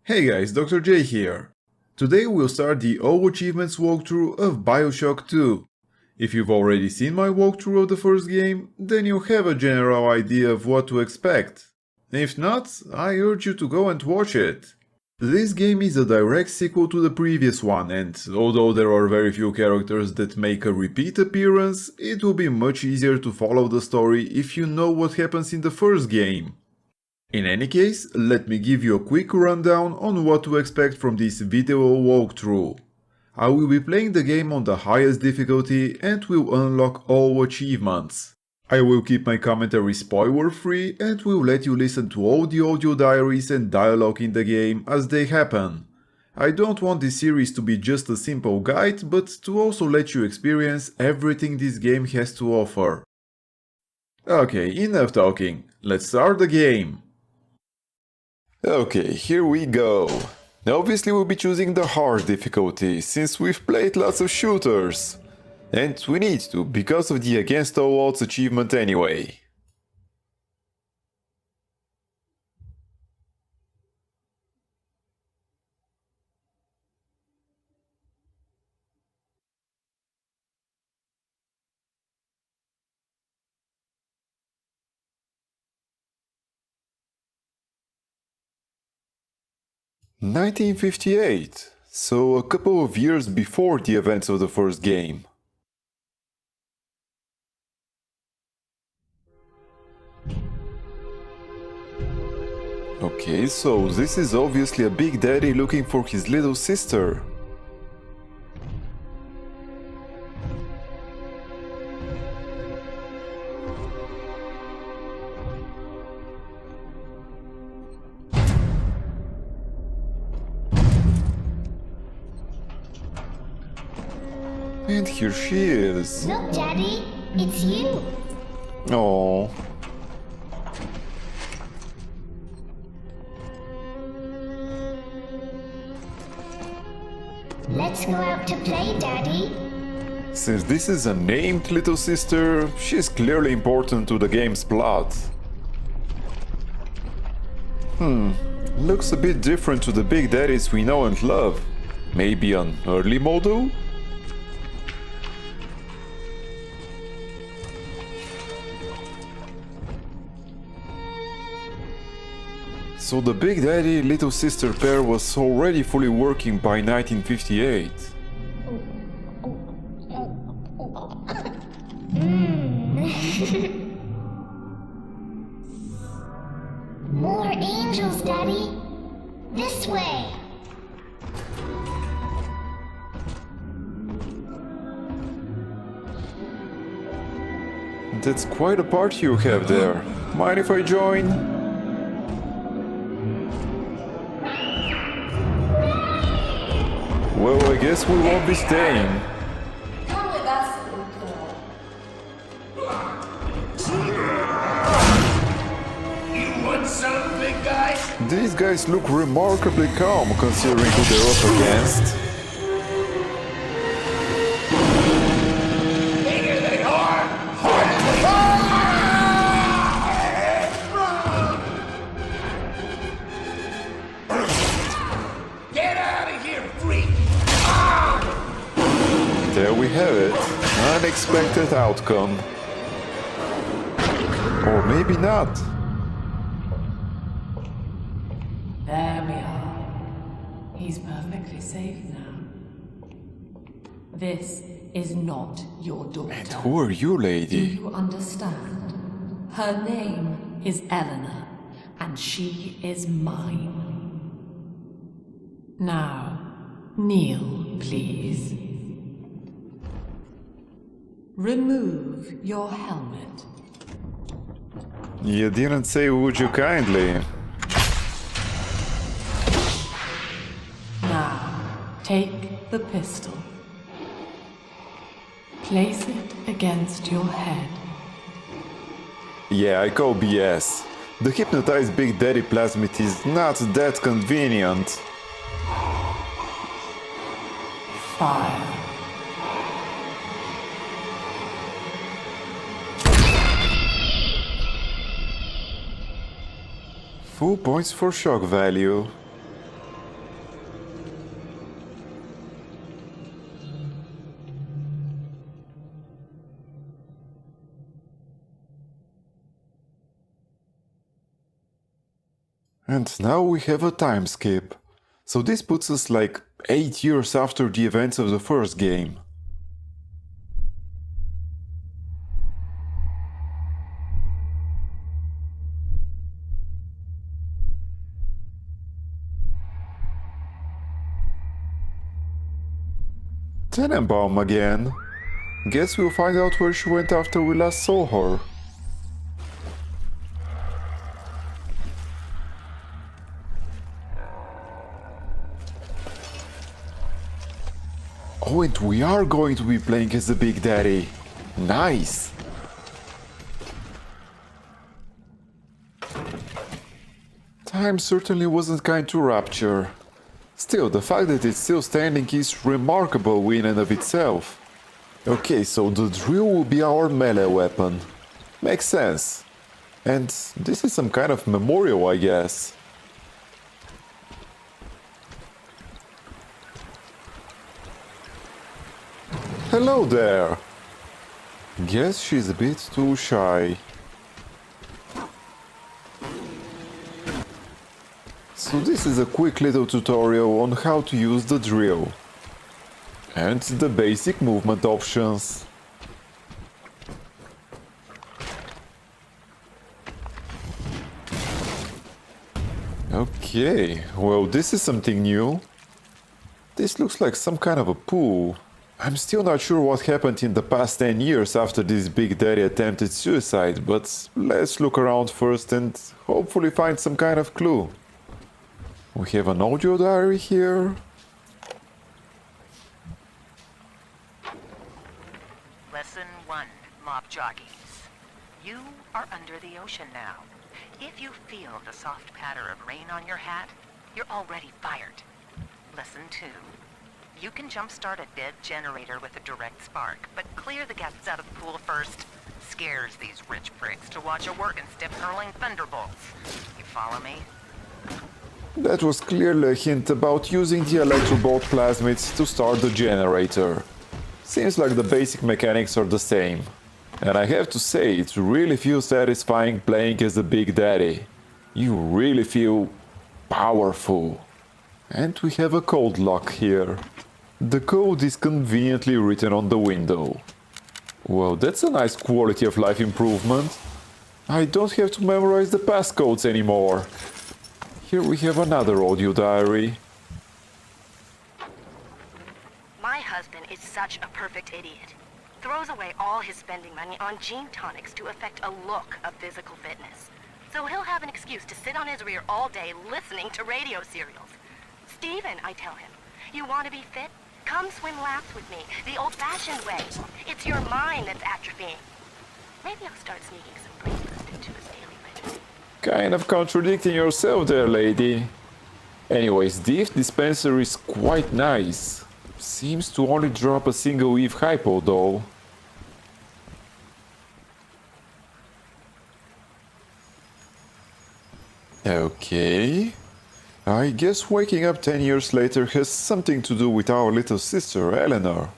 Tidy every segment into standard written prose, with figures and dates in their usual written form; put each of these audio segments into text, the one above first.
Hey guys, Dr. J here. Today we'll start the all achievements walkthrough of Bioshock 2. If you've already seen my walkthrough of the first game, then you'll have a general idea of what to expect. If not, I urge you to go and watch it. This game is a direct sequel to the previous one, and although there are very few characters that make a repeat appearance, it will be much easier to follow the story if you know what happens in the first game. In any case, let me give you a quick rundown on what to expect from this video walkthrough. I will be playing the game on the highest difficulty and will unlock all achievements. I will keep my commentary spoiler free and will let you listen to all the audio diaries and dialogue in the game as they happen. I don't want this series to be just a simple guide, but to also let you experience everything this game has to offer. Okay, enough talking, let's start the game. Okay, here we go. Obviously we'll be choosing the hard difficulty, since we've played lots of shooters. And we need to, because of the Against All Odds achievement anyway. "1958, so a couple of years before the events of the first game. Okay, so this is obviously a big daddy looking for his little sister. And here she is. Look, Daddy, it's you. Oh. Let's go out to play, Daddy. Since this is a named little sister, she's clearly important to the game's plot. Looks a bit different to the big daddies we know and love. Maybe an early model? So the Big Daddy Little Sister pair was already fully working by 1958. More angels, Daddy. This way. That's quite a party you have there. Mind if I join? Well, I guess we won't be staying. Come with us, little girl. You want some, big guy? These guys look remarkably calm considering who they're up against. Bigger than hard, harder than hard. Get out of here, freak! There we have it. Unexpected outcome. Or maybe not. There we are. He's perfectly safe now. This is not your daughter. And who are you, Do lady? you understand? Her name is Eleanor, and she is mine. Now, kneel, please. Remove your helmet. You didn't say would you kindly. Now, take the pistol. Place it against your head. Yeah, I call BS. The hypnotized Big Daddy plasmid is not that convenient. Fire. Full points for shock value. And now we have a time skip. So this puts us like 8 years after the events of the first game. Tenenbaum again. Guess we'll find out where she went after we last saw her. Oh, and we are going to be playing as the Big Daddy. Nice! Time certainly wasn't kind to Rapture. Still, the fact that it's still standing is remarkable in and of itself. Okay, so the drill will be our melee weapon. Makes sense. And this is some kind of memorial, I guess. Hello there! Guess she's a bit too shy. So this is a quick little tutorial on how to use the drill. And the basic movement options. Okay, well this is something new. This looks like some kind of a pool. I'm still not sure what happened in the past 10 years after this Big Daddy attempted suicide, but let's look around first and hopefully find some kind of clue. We have an audio diary here. Lesson 1, mob jockeys. You are under the ocean now. If you feel the soft patter of rain on your hat, you're already fired. Lesson 2. You can jumpstart a dead generator with a direct spark, but clear the gases out of the pool first. Scares these rich pricks to watch a work instead of hurling thunderbolts. You follow me? That was clearly a hint about using the electrobolt plasmids to start the generator. Seems like the basic mechanics are the same. And I have to say, it really feels satisfying playing as the Big Daddy. You really feel powerful. And we have a code lock here. The code is conveniently written on the window. Well, that's a nice quality of life improvement. I don't have to memorize the passcodes anymore. Here we have another audio diary. My husband is such a perfect idiot. Throws away all his spending money on gene tonics to affect a look of physical fitness. So he'll have an excuse to sit on his rear all day listening to radio serials. Steven, I tell him, you want to be fit? Come swim laps with me, the old-fashioned way. It's your mind that's atrophying. Maybe I'll start sneaking some breakfast into his daily regimen. Kind of contradicting yourself there, lady. Anyways, the EVE dispenser is quite nice. Seems to only drop a single EVE hypo though. Okay. I guess waking up 10 years later has something to do with our little sister, Eleanor.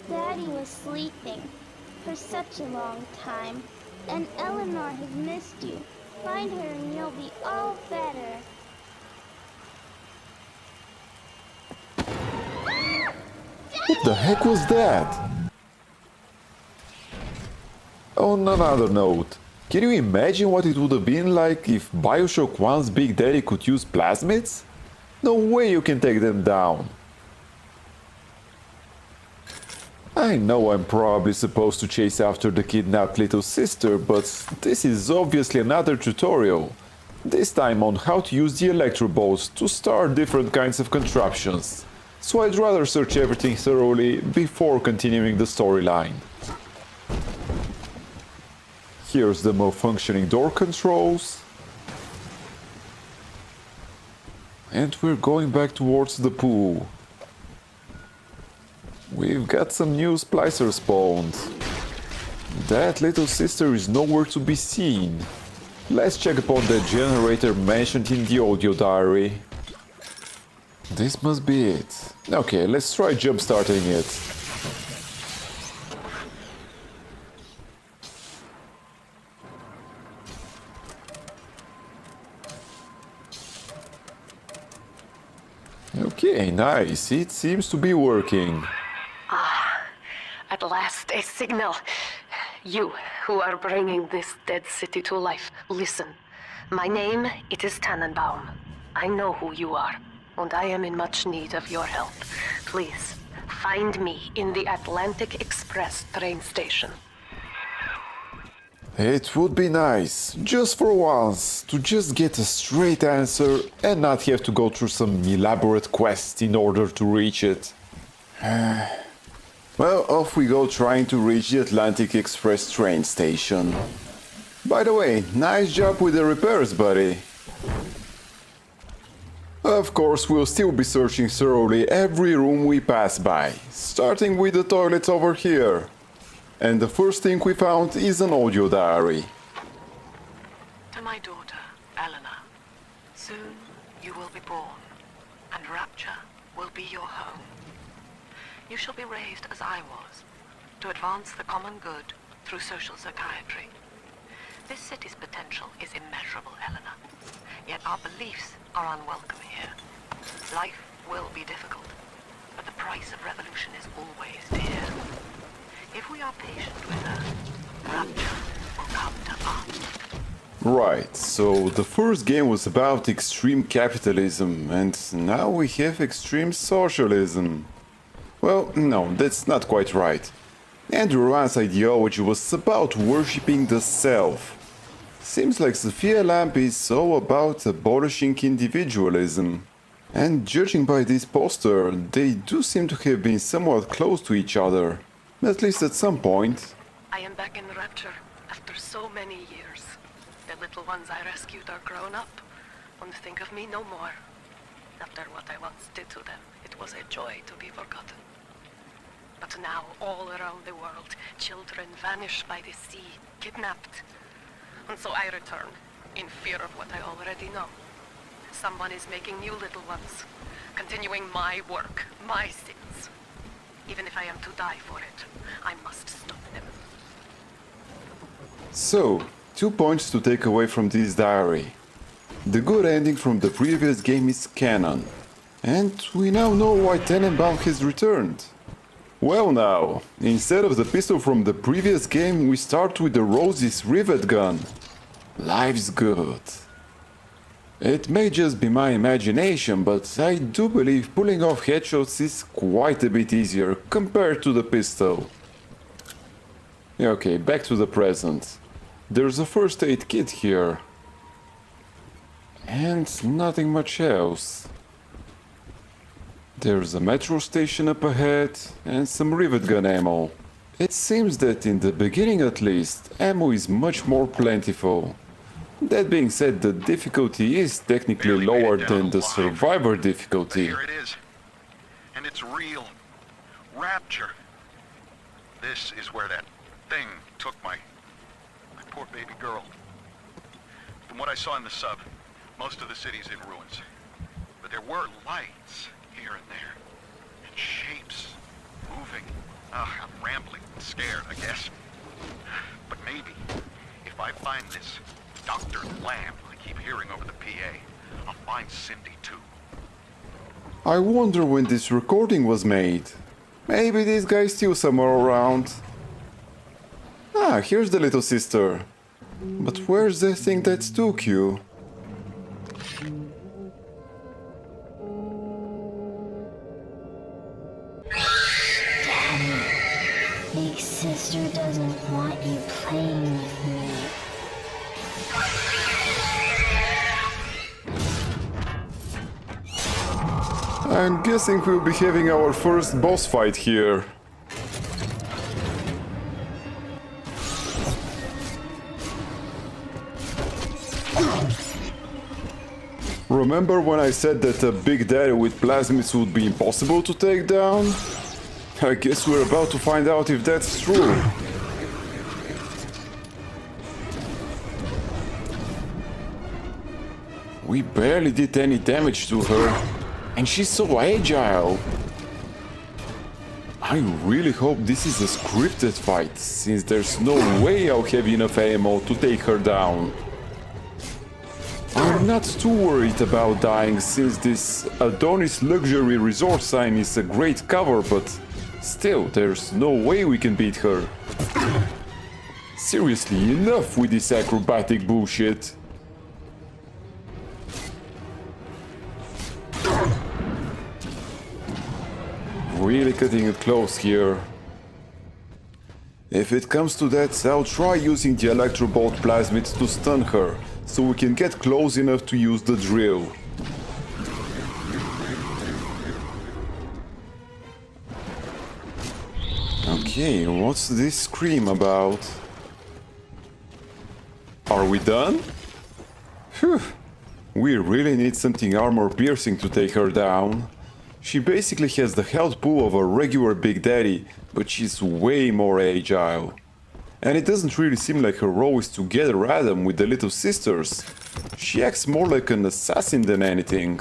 Daddy was sleeping for such a long time, and Eleanor has missed you. Find her and you'll be all better. What the heck was that? On another note, can you imagine what it would have been like if Bioshock 1's Big Daddy could use plasmids? No way you can take them down. I know I'm probably supposed to chase after the kidnapped little sister, but this is obviously another tutorial. This time on how to use the electrobolts to start different kinds of contraptions. So I'd rather search everything thoroughly before continuing the storyline. Here's the malfunctioning door controls. and we're going back towards the pool. We've got some new Splicers spawned. That little sister is nowhere to be seen. Let's check upon the generator mentioned in the audio diary. This must be it. Okay, let's try jump-starting it. Okay, nice. It seems to be working. At last, a signal. You, who are bringing this dead city to life, listen. My name, it is Tannenbaum. I know who you are, and I am in much need of your help. Please, find me in the Atlantic Express train station. It would be nice, just for once, to just get a straight answer and not have to go through some elaborate quest in order to reach it. Well, off we go trying to reach the Atlantic Express train station. By the way, nice job with the repairs, buddy. Of course, we'll still be searching thoroughly every room we pass by, starting with the toilets over here. And the first thing we found is an audio diary. To my daughter, Eleanor, soon you will be born, and Rapture will be your home. You shall be raised as I was, to advance the common good through social psychiatry. This city's potential is immeasurable, Eleanor, yet our beliefs are unwelcome here. Life will be difficult, but the price of revolution is always dear. If we are patient with her, Rapture will come to us. Right, so the first game was about extreme capitalism, and now we have extreme socialism. Well, no, that's not quite right. Andrew Ryan's ideology was about worshipping the self. Seems like Sophia Lamp is all about abolishing individualism. And judging by this poster, they do seem to have been somewhat close to each other. At least at some point. I am back in Rapture after so many years. The little ones I rescued are grown up, and think of me no more. After what I once did to them, it was a joy to be forgotten. But now, all around the world, children vanish by the sea, kidnapped. And so I return, in fear of what I already know. Someone is making new little ones, continuing my work, my sins. Even if I am to die for it, I must stop them. So, 2 points to take away from this diary. The good ending from the previous game is canon. And we now know why Tannenbaum has returned. Well now, instead of the pistol from the previous game, we start with the Rose's rivet gun. Life's good. It may just be my imagination, but I do believe pulling off headshots is quite a bit easier compared to the pistol. Okay, back to the present. There's a first aid kit here. And nothing much else. There's a metro station up ahead and some rivet gun ammo. It seems that in the beginning at least, ammo is much more plentiful. That being said, the difficulty is technically lower than the survivor difficulty. Here it is. And it's real. Rapture. This is where that thing took my poor baby girl. From what I saw in the sub, most of the city's in ruins. But there were lights here and there. And shapes moving. I'm rambling, scared, I guess. But maybe, if I find this Dr. Lamb I keep hearing over the PA, I'll find Cindy too. I wonder when this recording was made. Maybe this guy's still somewhere around. Ah, here's the little sister. But where's the thing that took you? Daddy, big sister doesn't want you playing with me. I'm guessing we'll be having our first boss fight here. Remember when I said that a Big Daddy with plasmids would be impossible to take down? I guess we're about to find out if that's true. We barely did any damage to her, and she's so agile. I really hope this is a scripted fight, since there's no way I'll have enough ammo to take her down. I'm not too worried about dying, since this Adonis luxury resort sign is a great cover, but still, there's no way we can beat her. Seriously, enough with this acrobatic bullshit. Really cutting it close here. If it comes to that, I'll try using the electrobolt plasmids to stun her, so we can get close enough to use the drill. Okay, what's this scream about? Are we done? Phew, we really need something armor piercing to take her down. She basically has the health pool of a regular Big Daddy, but she's way more agile. And it doesn't really seem like her role is to get Adam with the little sisters. She acts more like an assassin than anything.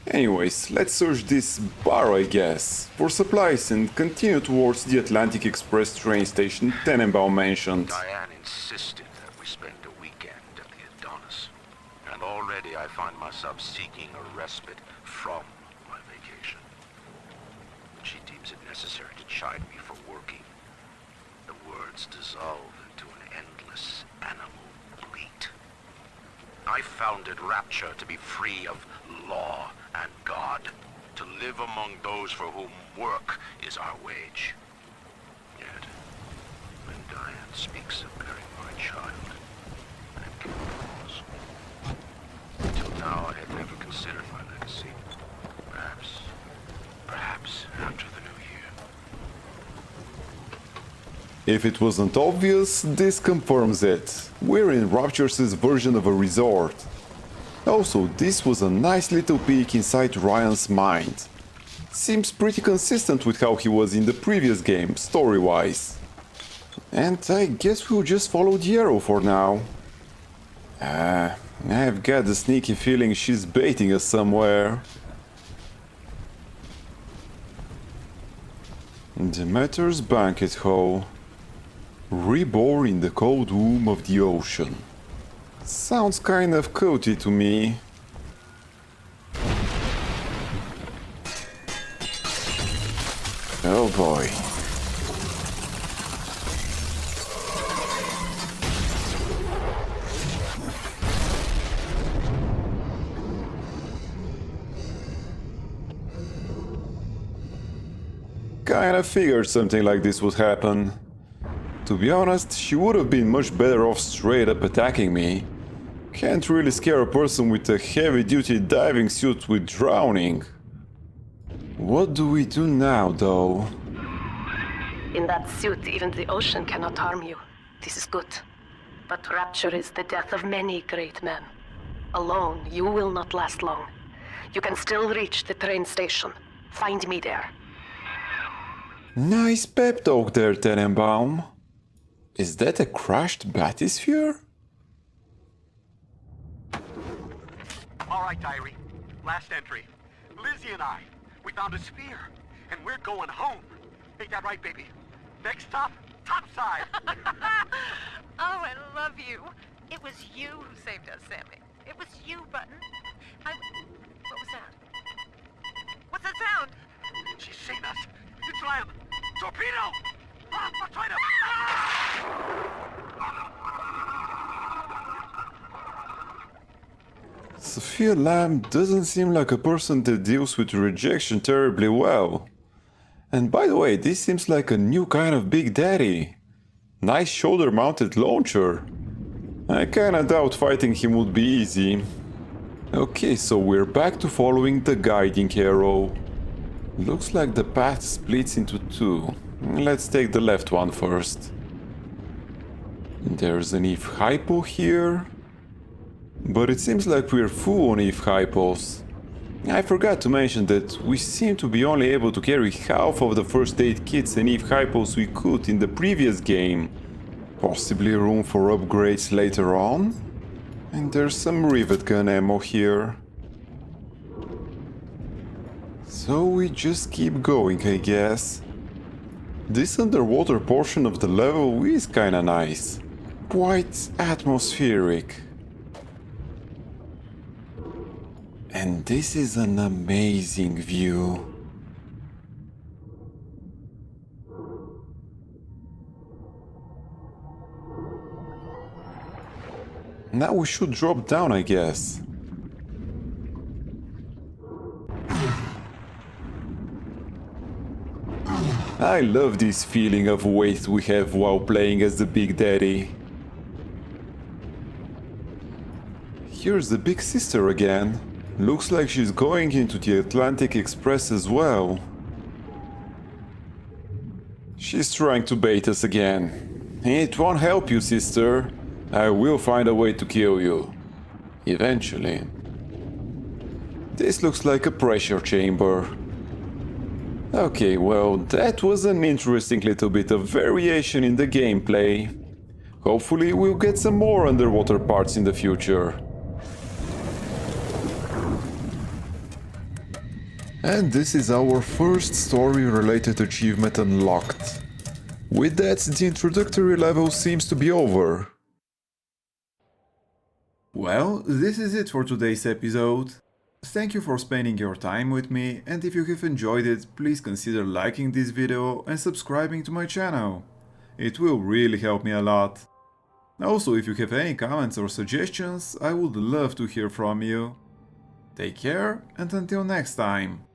Anyways, let's search this bar, I guess, for supplies and continue towards the Atlantic Express train station Tenenbaum mentioned. Diane insisted that we spend a weekend at the Adonis, and already I find myself seeking a respite from my vacation. She deems it necessary to chide me for working. The words dissolve into an endless animal bleat. I founded Rapture to be free of law and God, to live among those for whom work is our wage. Yet, when Diane speaks of bearing my child, I can pause. Until now, I had never considered my legacy. Perhaps after the new year. If it wasn't obvious, this confirms it. We're in Rapture's version of a resort. Also, this was a nice little peek inside Ryan's mind. Seems pretty consistent with how he was in the previous game, story-wise. And I guess we'll just follow the arrow for now. I've got the sneaky feeling she's baiting us somewhere. Demeter's banquet hall. Reborn in the cold womb of the ocean. Sounds kind of cozy to me. Oh boy. Kinda figured something like this would happen. To be honest, she would have been much better off straight up attacking me. Can't really scare a person with a heavy-duty diving suit with drowning. What do we do now, though? In that suit, even the ocean cannot harm you. This is good. But Rapture is the death of many great men. Alone, you will not last long. You can still reach the train station. Find me there. Nice pep talk there, Tenenbaum. Is that a crashed bathysphere? All right, diary. Last entry. Lizzie and I, we found a sphere, and we're going home. Ain't that right, baby? Next stop, topside. Oh, I love you. It was you who saved us, Sammy. It was you, Button. What was that? What's that sound? She's seen us. It's Lamb. Torpedo! Try to... Sophia Lamb doesn't seem like a person that deals with rejection terribly well. And by the way, this seems like a new kind of Big Daddy. Nice shoulder-mounted launcher. I kinda doubt fighting him would be easy. Okay, so we're back to following the guiding arrow. Looks like the path splits into two. Let's take the left one first. There's an Eve Hypo here. But it seems like we're full on Eve hypos. I forgot to mention that we seem to be only able to carry half of the first aid kits and Eve hypos we could in the previous game. Possibly room for upgrades later on? And there's some rivet gun ammo here. So we just keep going, I guess. This underwater portion of the level is kinda nice. Quite atmospheric. And this is an amazing view. Now we should drop down, I guess. I love this feeling of weight we have while playing as the Big Daddy. Here's the Big Sister again. Looks like she's going into the Atlantic Express as well. She's trying to bait us again. It won't help you, sister. I will find a way to kill you. Eventually. This looks like a pressure chamber. Okay, well, that was an interesting little bit of variation in the gameplay. Hopefully we'll get some more underwater parts in the future. And this is our first story-related achievement unlocked. With that, the introductory level seems to be over. Well, this is it for today's episode. Thank you for spending your time with me, and if you have enjoyed it, please consider liking this video and subscribing to my channel. It will really help me a lot. Also, if you have any comments or suggestions, I would love to hear from you. Take care, and until next time.